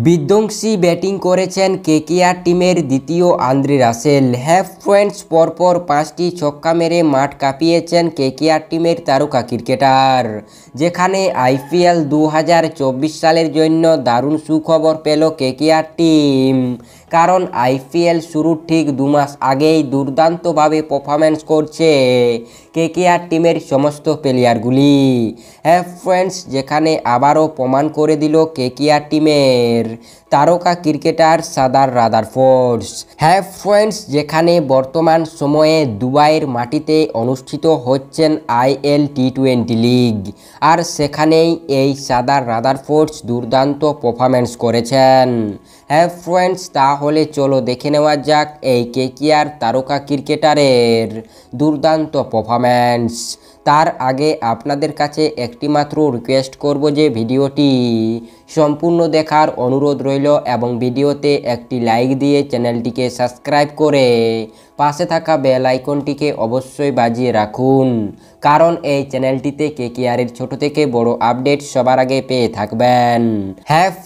বিধ্বংসী ব্যাটিং করেছেন কেকেআর টিমের দ্বিতীয় আন্দ্রে রাসেল। ফ্রেন্ডস, পরপর 5টি ছক্কা মেরে মাঠ কাঁপিয়েছেন কেকেআর টিমের তারকা ক্রিকেটার। যেখানে আইপিএল 2024 সালের জন্য দারুণ সুখবর পেল কেকেআর টিম, কারণ আইপিএল শুরুর ঠিক 2 মাস আগেই দুর্দান্তভাবে পারফরম্যান্স করছে কেকেআর টিমের সমস্ত প্লেয়ারগুলি। ফ্রেন্ডস, যেখানে আবারও প্রমাণ করে দিল কেকেআর টিমের তারকা ক্রিকেটার সাদার রাদারফোর্ড। ফ্রেন্ডস, যেখানে বর্তমান সময়ে দুবাইয়ের মাটিতে অনুষ্ঠিত হচ্ছেন আইএল টি20 লিগ, আর সেখানেই এই সাদার রাদারফোর্ড দুর্দান্ত পারফরম্যান্স করেছেন। ফ্রেন্ডস, তাহলে চলো দেখে নেওয়া যাক এই কেকেআর তারকা ক্রিকেটারের দুর্দান্ত পারফরম্যান্স। তার আগে আপনাদের কাছে একটি মাত্র রিকোয়েস্ট করব যে ভিডিওটি সম্পূর্ণ দেখার অনুরোধ রইল এবং ভিডিওতে একটি লাইক দিয়ে চ্যানেলটিকে সাবস্ক্রাইব করে পাশে থাকা বেল আইকনটিকে অবশ্যই বাজিয়ে রাখুন, কারণ এই চ্যানেলটিতে কেকেআরের ছোট থেকে বড় আপডেট সবার আগে পেয়ে থাকবেন।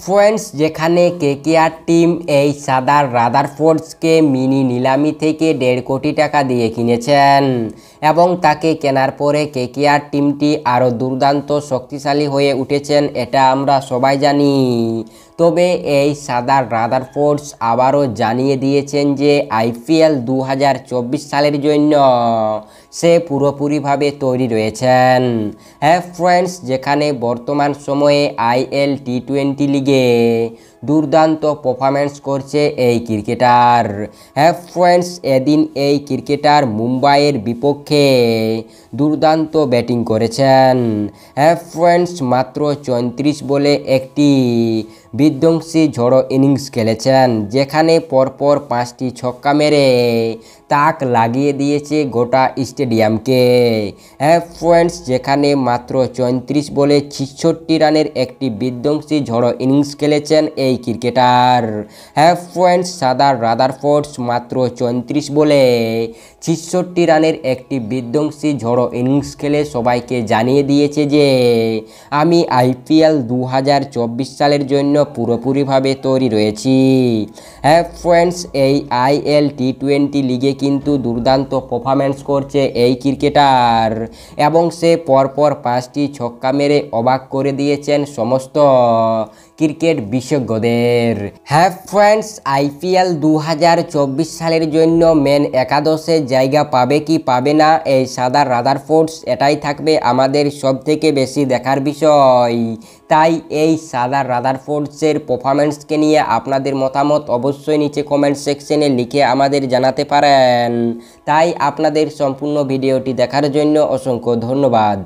ফ্রেন্ডস, যেখানে কেকেআর টিম এই সাদার রাদারফোর্ডসকে মিনি নিলামি থেকে 1.5 কোটি টাকা দিয়ে কিনেছেন এবং তাকে কেনার পরে কেকেআর টিমটি আরও দুর্দান্ত শক্তিশালী হয়ে উঠেছেন, এটা আমরা সবাই জানি। তবে এই সাদার রাদারফোর্ড আবারও জানিয়ে দিয়েছেন যে আইপিএল 2024 সালের জন্য সে পুরোপুরিভাবে তৈরি রয়েছেন। ফ্রেন্ডস, যেখানে বর্তমান সময়ে আইএল টি20 লিগে দুর্দান্ত পারফরম্যান্স করছে এই ক্রিকেটার। ফ্রেন্ডস, এদিন এই ক্রিকেটার মুম্বাইয়ের বিপক্ষে দুর্দান্ত ব্যাটিং করেছেন। ফ্রেন্ডস, মাত্র 34 বলে একটি বিধ্বংসী ঝড়ো ইনিংস খেলেছেন, যেখানে পরপর 5টি ছক্কা মেরে তাক লাগিয়ে দিয়েছে গোটা স্টেডিয়ামকে। ফ্রেন্ডস, যেখানে মাত্র 34 বলে 66 রানের একটি বিধ্বংসী ঝড়ো ইনিংস খেলেছেন এই ক্রিকেটার। ফ্রেন্ডস, সাদার রাদারফোর্ড মাত্র 34 বলে 66 রানের একটি বিধ্বংসী ঝড়ো ইনিংস খেলে সবাইকে জানিয়ে দিয়েছে যে আমি আইপিএল 2024 সালের জন্য পুরোপুরিভাবে তৈরি রয়েছি। ফ্রেন্ডস, এই আইএল টি20 লিগে কিন্তু দুর্দান্ত পারফরম্যান্স করছে এই ক্রিকেটার এবং সে পরপর 5টি ছক্কা মেরে অবাক করে দিয়েছেন সমস্ত ক্রিকেট বিশেষজ্ঞদের। ফ্রেন্ডস, আইপিএল 2024 সালের জন্য মেন একাদশে জায়গা পাবে কি পাবে না এই সাদার রাদারফোর্ড, এটাই থাকবে আমাদের সবথেকে বেশি দেখার বিষয়। তাই এই সাদার রাদারফোর্ডসের পারফরম্যান্সকে নিয়ে আপনাদের মতামত অবশ্যই নিচে কমেন্ট সেকশনে লিখে আমাদের জানাতে পারেন। তাই আপনাদের সম্পূর্ণ ভিডিওটি দেখার জন্য অসংখ্য ধন্যবাদ।